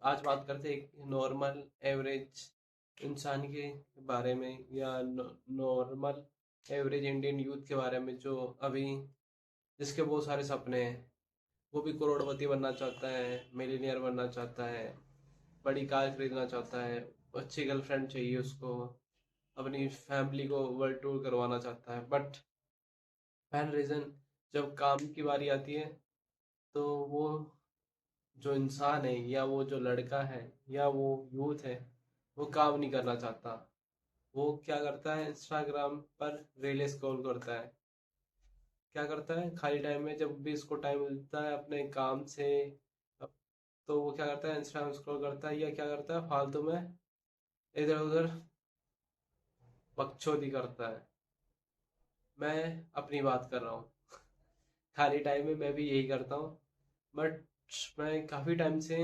आज बात करते हैं एक नॉर्मल एवरेज इंसान के बारे में, या नॉर्मल एवरेज इंडियन यूथ के बारे में, जो अभी जिसके बहुत सारे सपने हैं। वो भी करोड़पति बनना चाहता है, मिलीनियर बनना चाहता है, बड़ी कार खरीदना चाहता है, अच्छी गर्लफ्रेंड चाहिए उसको, अपनी फैमिली को वर्ल्ड टूर करवाना चाहता है। बट पहला रीज़न, जब काम की बारी आती है तो वो जो इंसान है, या वो जो लड़का है, या वो यूथ है, वो काम नहीं करना चाहता। वो क्या करता है, इंस्टाग्राम पर रील स्क्रॉल करता है। क्या करता है खाली टाइम में, जब भी इसको टाइम मिलता है अपने काम से, अब तो वो क्या करता है, इंस्टाग्राम स्क्रॉल करता है, या क्या करता है, फालतू में इधर उधर बकचोदी करता है। मैं अपनी बात कर रहा हूँ। खाली टाइम में मैं भी यही करता हूँ। बट मैं काफ़ी टाइम से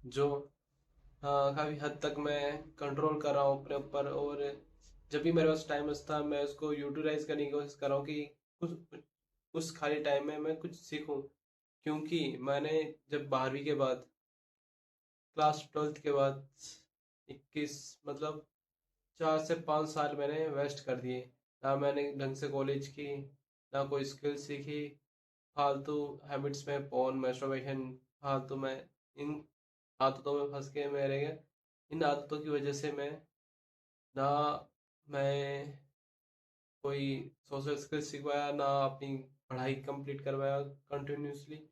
जो काफ़ी हद तक मैं कंट्रोल कर रहा हूँ अपने ऊपर, और जब भी मेरे पास टाइम बचता है मैं उसको यूटिलाइज करने की कोशिश कर रहा हूँ कि कुछ उस खाली टाइम में मैं कुछ सीखूं। क्योंकि मैंने जब 12वीं के बाद, क्लास 12th के बाद 21 मतलब 4 से 5 साल मैंने वेस्ट कर दिए। ना मैंने ढंग से कॉलेज की, ना कोई स्किल सीखी। फालतू हैबिट्स में पोर्न, मैस्टरबेशन, फालतू में इन आदतों में फंस के मैं रह गया। इन आदतों की वजह से मैं ना मैं कोई सोशल स्किल सीख पाया, ना अपनी पढ़ाई कंप्लीट करवाया कंटिन्यूसली।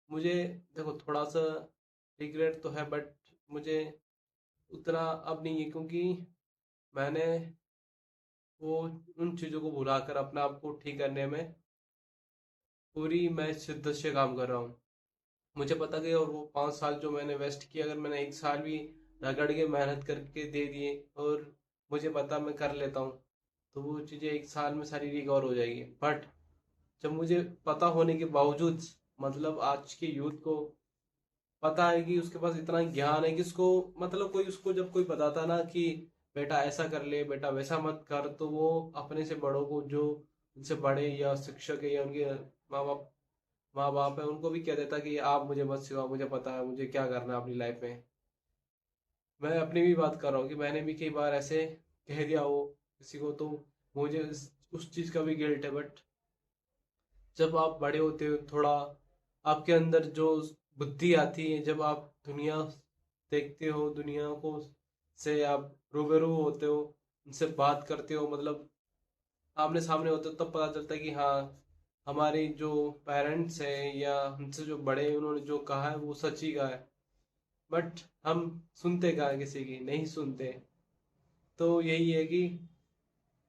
मुझे देखो थोड़ा सा रिग्रेट तो है, बट मुझे उतना अब नहीं है, क्योंकि मैंने वो उन चीज़ों को भुलाकर अपने आप को ठीक करने में पूरी मैं शिद्दत से काम कर रहा हूँ। मुझे पता कि और वो 5 साल जो मैंने वेस्ट किया, अगर मैंने एक साल भी रगड़ के मेहनत करके दे दिए, और मुझे पता मैं कर लेता हूँ, तो वो चीज़ें एक साल में सारी रिकवर हो जाएगी। बट जब मुझे पता होने के बावजूद, मतलब आज के यूथ को पता है कि उसके पास इतना ज्ञान है कि उसको, मतलब कोई उसको जब कोई बताता ना कि बेटा ऐसा कर ले, बेटा वैसा मत कर, तो वो अपने से बड़ों को, जो उनसे बड़े या शिक्षक है या उनके माँ बाप है, उनको भी कह देता कि आप मुझे मत सिखाओ, मुझे पता है मुझे क्या करना है अपनी लाइफ में। मैं अपनी भी बात कर रहा हूँ कि मैंने भी कई बार ऐसे कह दिया हो किसी को, तो मुझे उस चीज़ का भी गिल्ट है। बट जब आप बड़े होते हो थोड़ा, आपके अंदर जो बुद्धि आती है, जब आप दुनिया देखते हो, दुनिया को से आप रूबरू होते हो, उनसे बात करते हो, मतलब आमने सामने होते हो, तब पता चलता है कि हाँ, हमारे जो पेरेंट्स हैं या हमसे जो बड़े हैं, उन्होंने जो कहा है वो सच ही कहा है। बट हम सुनते कहाँ हैं, किसी की नहीं सुनते। तो यही है कि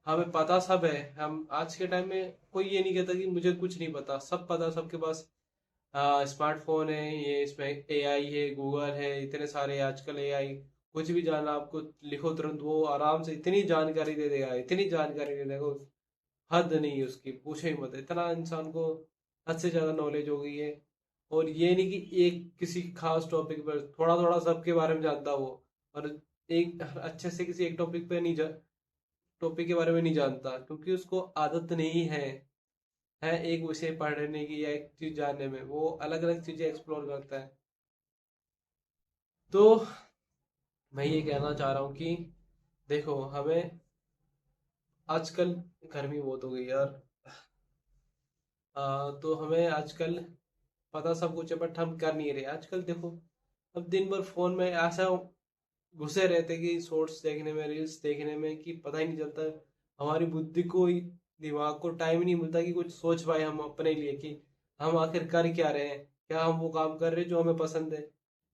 हमें पता सब है। हम आज के टाइम में कोई ये नहीं कहता कि मुझे कुछ नहीं पता, सब पता, सबके पास स्मार्टफोन है, ये इसमें एआई है, गूगल है, इतने सारे आजकल एआई, कुछ भी जानना आपको लिखो तुरंत वो आराम से इतनी जानकारी दे देगा, इतनी जानकारी दे देगा, हद नहीं है उसकी, पूछो ही मत। इतना इंसान को हद से ज्यादा नॉलेज हो गई है। और ये नहीं कि एक किसी खास टॉपिक पर थोड़ा थोड़ा सबके बारे में जानता हो, और एक अच्छे से किसी एक टॉपिक पे नहीं टॉपिक के बारे में नहीं जानता, क्योंकि उसको आदत नहीं है एक विषय पढ़ने की या एक चीज जानने में। वो अलग अलग चीजें एक्सप्लोर करता है। तो मैं ये कहना चाह रहा हूँ कि देखो, हमें आजकल गर्मी बहुत हो गई यार। तो हमें आजकल पता सब कुछ है, बट हम कर नहीं रहे आजकल। देखो, अब दिन भर फोन में ऐसा घुसे रहते कि शॉर्ट्स देखने में, रील्स देखने में, कि पता ही नहीं चलता। हमारी बुद्धि को दिमाग को टाइम ही नहीं मिलता कि कुछ सोच पाए हम अपने लिए, कि हम आखिर कर क्या रहे हैं। क्या हम वो काम कर रहे हैं जो हमें पसंद है?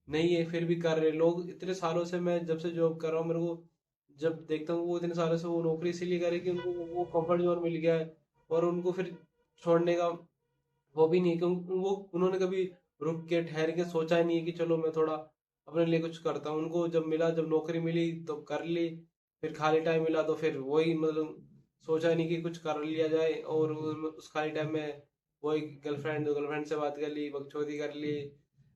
नहीं है, फिर भी कर रहे हैं लोग। इतने सालों से, मैं जब से जॉब कर रहा हूँ, मेरे को जब देखता हूँ, वो इतने सालों से वो नौकरी इसीलिए करे कि उनको वो कंफर्ट जोन मिल गया है, और उनको फिर छोड़ने का वो भी नहीं है, क्योंकि वो उन्होंने कभी रुक के ठहर के सोचा ही नहीं है कि चलो मैं थोड़ा अपने लिए कुछ करता हूँ। उनको जब मिला, जब नौकरी मिली तो कर ली, फिर खाली टाइम मिला तो फिर वही, मतलब सोचा ही नहीं कि कुछ कर लिया जाए, और उस खाली टाइम में वही गर्लफ्रेंड से बात कर ली, बकचोदी कर ली,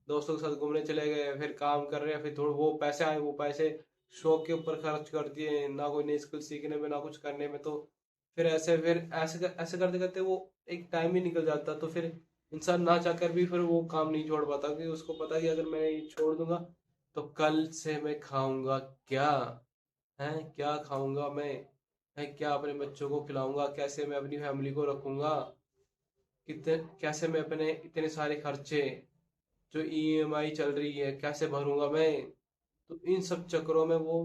दोस्तों के साथ घूमने चले गए, फिर काम कर रहे हैं, फिर थोड़ा वो पैसे आए, वो पैसे शौक के ऊपर खर्च कर दिए, ना कोई नई स्किल सीखने में, ना कुछ करने में। तो फिर ऐसे करते करते वो एक टाइम ही निकल जाता। तो फिर इंसान ना चाहकर भी फिर वो काम नहीं छोड़ पाता, क्योंकि उसको पता है कि अगर मैं ये छोड़ दूंगा तो कल से मैं खाऊंगा क्या, है क्या खाऊंगा मैं, है क्या अपने बच्चों को खिलाऊंगा, कैसे मैं अपनी फैमिली को रखूंगा, कितने कैसे मैं अपने इतने सारे खर्चे जो ईएमआई चल रही है कैसे भरूंगा मैं। तो इन सब चक्करों में वो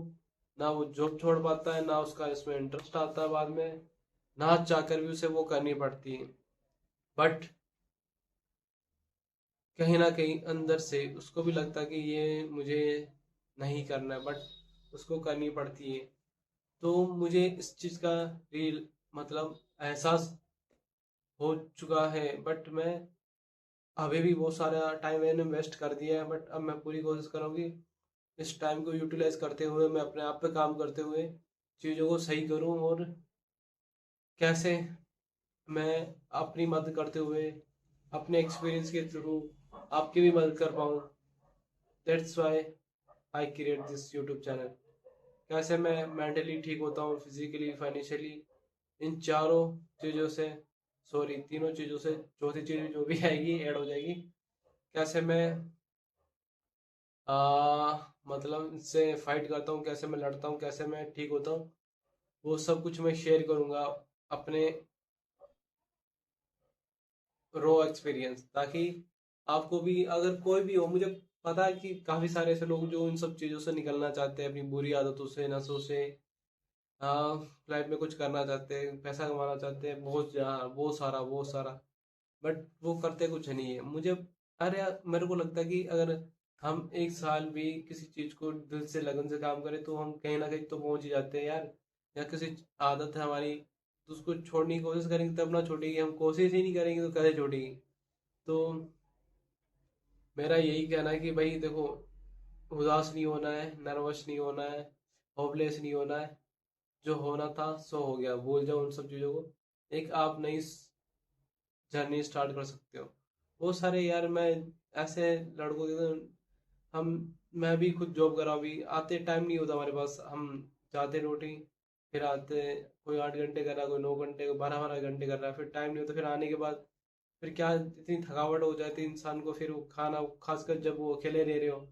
ना वो जॉब छोड़ पाता है, ना उसका इसमें इंटरेस्ट आता है बाद में, ना चाहकर भी उसे वो करनी पड़ती है। बट कहीं ना कहीं अंदर से उसको भी लगता है कि ये मुझे नहीं करना है, बट उसको करनी पड़ती है। तो मुझे इस चीज़ का रियल मतलब एहसास हो चुका है, बट मैं अभी भी बहुत सारा टाइम मैंने वेस्ट कर दिया है, बट अब मैं पूरी कोशिश करूँगी इस टाइम को यूटिलाइज करते हुए मैं अपने आप पे काम करते हुए चीज़ों को सही करूँ, और कैसे मैं अपनी मदद करते हुए अपने एक्सपीरियंस के थ्रू आपकी भी मदद कर पाऊँ। That's why I create this YouTube channel. कैसे मैं मेंटली ठीक होता हूँ, फिजिकली, फाइनेंशियली, इन चारों चीज़ों से, सॉरी तीनों चीज़ों से, चौथी चीज़ जो भी आएगी ऐड हो जाएगी। कैसे मैं मतलब इससे फाइट करता हूँ, कैसे मैं लड़ता हूँ, कैसे मैं ठीक होता हूँ, वो सब कुछ मैं शेयर करूँगा अपने रो एक्सपीरियंस, ताकि आपको भी अगर कोई भी हो, मुझे पता है कि काफ़ी सारे ऐसे लोग जो इन सब चीज़ों से निकलना चाहते हैं, अपनी बुरी आदतों से, नशों से, हाँ, लाइफ में कुछ करना चाहते हैं, पैसा कमाना चाहते हैं, बहुत सारा, बट वो करते कुछ नहीं है। मुझे अरे यार मेरे को लगता है कि अगर हम एक साल भी किसी चीज को दिल से लगन से काम करें तो हम कहीं ना कहीं तो पहुंच ही जाते हैं यार। या किसी आदत है हमारी तो उसको छोड़ने की कोशिश करेंगे तब ना छूटेगी, हम कोशिश ही नहीं करेंगे तो कैसे छूटेगी। तो मेरा यही कहना है कि भाई देखो, उदास नहीं होना है, नर्वस नहीं होना है, होपलेस नहीं होना है। जो होना था सो हो गया, भूल जाओ उन सब चीज़ों को। एक आप नई जर्नी स्टार्ट कर सकते हो। बहुत सारे यार मैं ऐसे लड़कों के, हम मैं भी खुद जॉब कर रहा हूँ, अभी आते टाइम नहीं होता हमारे पास, हम जाते रोटी फिर आते, कोई 8 घंटे कर रहा है, कोई 9 घंटे, कोई 12 12 घंटे कर रहा है, फिर टाइम नहीं होता, फिर आने के बाद फिर क्या इतनी थकावट हो जाती है इंसान को, फिर वो खाना, खासकर जब वो अकेले रह रहे हो,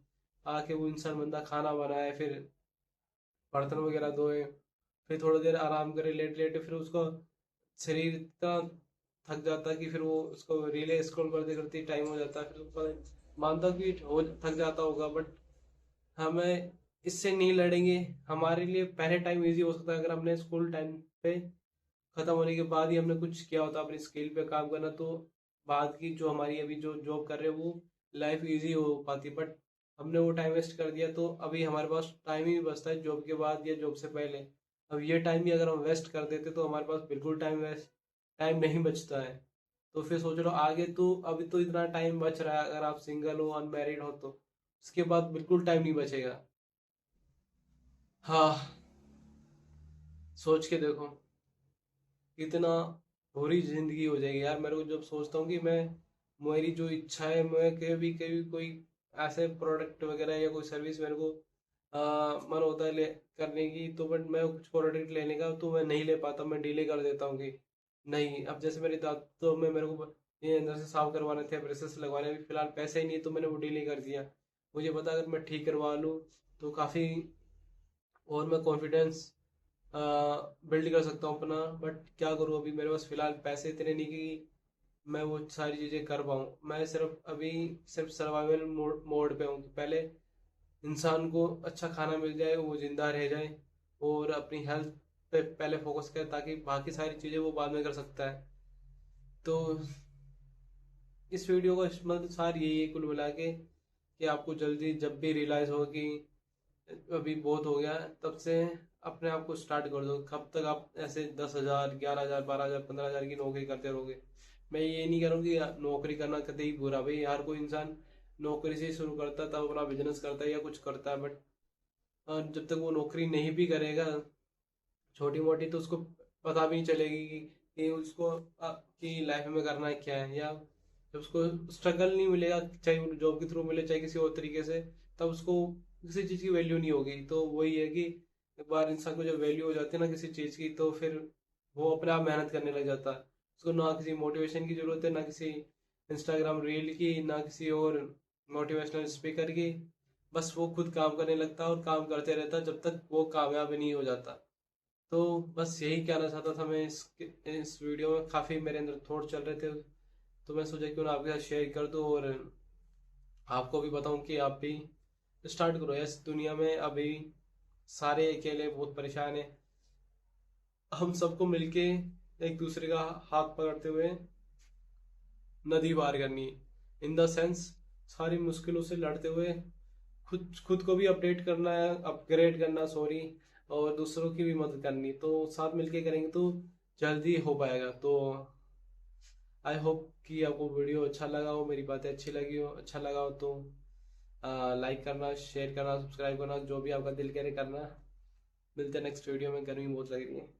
आके वो इंसान बंदा खाना बनाए, फिर बर्तन वगैरह धोए, फिर थोड़ी देर आराम करे लेट लेट, फिर उसको शरीर इतना थक जाता है कि फिर वो उसको रीले स्क्रॉल करते करते टाइम हो जाता है, फिर उसको मानता हूँ कि हो थक जाता होगा, बट हमें इससे नहीं लड़ेंगे। हमारे लिए पहले टाइम इजी हो सकता है अगर हमने स्कूल टाइम पे खत्म होने के बाद ही हमने कुछ किया होता अपनी स्किल पे काम करना, तो बाद की जो हमारी अभी जो जॉब कर रहे हैं वो लाइफ इजी हो पाती, बट हमने वो टाइम वेस्ट कर दिया, तो अभी हमारे पास टाइम ही नहीं बचता है जॉब के बाद या जॉब से पहले। अब ये टाइम भी अगर हम वेस्ट कर देते तो हमारे पास बिल्कुल टाइम नहीं बचता है। तो फिर सोच लो आगे, तो अभी तो इतना टाइम बच रहा है, अगर आप सिंगल हो, अनमैरिड हो, तो उसके बाद बिल्कुल टाइम नहीं बचेगा। हाँ, सोच के देखो कितना बुरी जिंदगी हो जाएगी यार। मेरे को जब सोचता हूँ कि मैं, मेरी जो इच्छा है, मैं कभी कभी कोई ऐसे प्रोडक्ट वगैरह या कोई सर्विस मेरे को मन होता है ले करने की, तो बट मैं कुछ प्रोडक्ट लेने का तो मैं नहीं ले पाता, मैं डिले कर देता हूँ कि नहीं। अब जैसे मेरे दांतों में मेरे को ये अंदर से साफ करवाने थे, ब्रेसेस लगवाने, अभी फिलहाल पैसे ही नहीं है, तो मैंने वो डिले कर दिया। मुझे पता अगर मैं ठीक करवा लूँ तो काफ़ी और मैं कॉन्फिडेंस बिल्ड कर सकता हूँ अपना। बट क्या करूँ, अभी मेरे पास फिलहाल पैसे इतने नहीं कि मैं वो सारी चीज़ें कर पाऊँ। मैं सिर्फ अभी सिर्फ सर्वाइवल मोड पे हूँ कि पहले इंसान को अच्छा खाना मिल जाए, वो जिंदा रह जाए, और अपनी हेल्थ पे पहले फोकस करे, ताकि बाकी सारी चीज़ें वो बाद में कर सकता है। तो इस वीडियो का मतलब सार यही है कुल मिला के, कि आपको जल्दी जब भी रियलाइज़ हो कि अभी बहुत हो गया, तब से अपने आप को स्टार्ट कर दो। कब तक आप ऐसे 10,000, 11,000, 12,000, 15,000 की नौकरी करते रहोगे। मैं ये नहीं कह रहा हूँ कि नौकरी करना कतई बुरा, भाई हर कोई इंसान नौकरी से ही शुरू करता है, तब अपना बिजनेस करता है या कुछ करता है, बट जब तक वो नौकरी नहीं भी करेगा छोटी मोटी, तो उसको पता भी नहीं चलेगी कि उसको कि लाइफ में करना है क्या है। या जब उसको स्ट्रगल नहीं मिलेगा, चाहे वो जॉब के थ्रू मिले चाहे किसी और तरीके से, तब उसको किसी चीज़ की वैल्यू नहीं होगी। तो वही है कि एक बार इंसान को जब वैल्यू हो जाती है ना किसी चीज़ की, तो फिर वो अपने आप मेहनत करने लग जाता है। उसको ना किसी मोटिवेशन की जरूरत है, ना किसी इंस्टाग्राम रील की, ना किसी और मोटिवेशनल स्पीकर की। बस वो खुद काम करने लगता है और काम करते रहता है जब तक वो कामयाब नहीं हो जाता। तो बस यही कहना चाहता था मैं इस वीडियो में। काफ़ी मेरे अंदर थॉट चल रहे थे, तो मैं सोचा क्यों ना आपके साथ शेयर कर दूं और आपको भी बताऊं कि आप भी स्टार्ट करो। इस दुनिया में अभी सारे अकेले बहुत परेशान हैं। हम सबको मिलके एक दूसरे का हाथ पकड़ते हुए नदी पार करनी है। इन द सेंस सारी मुश्किलों से लड़ते हुए खुद खुद को भी अपडेट करना है, अपग्रेड करना सॉरी, और दूसरों की भी मदद करनी। तो साथ मिलके करेंगे तो जल्दी हो पाएगा। तो आई होप कि आपको वीडियो अच्छा लगा हो, मेरी बातें अच्छी लगी हो, अच्छा लगा हो तो लाइक करना, शेयर करना, सब्सक्राइब करना, जो भी आपका दिल करे करना। मिलते हैं नेक्स्ट वीडियो में। गर्मी बहुत लग रही है।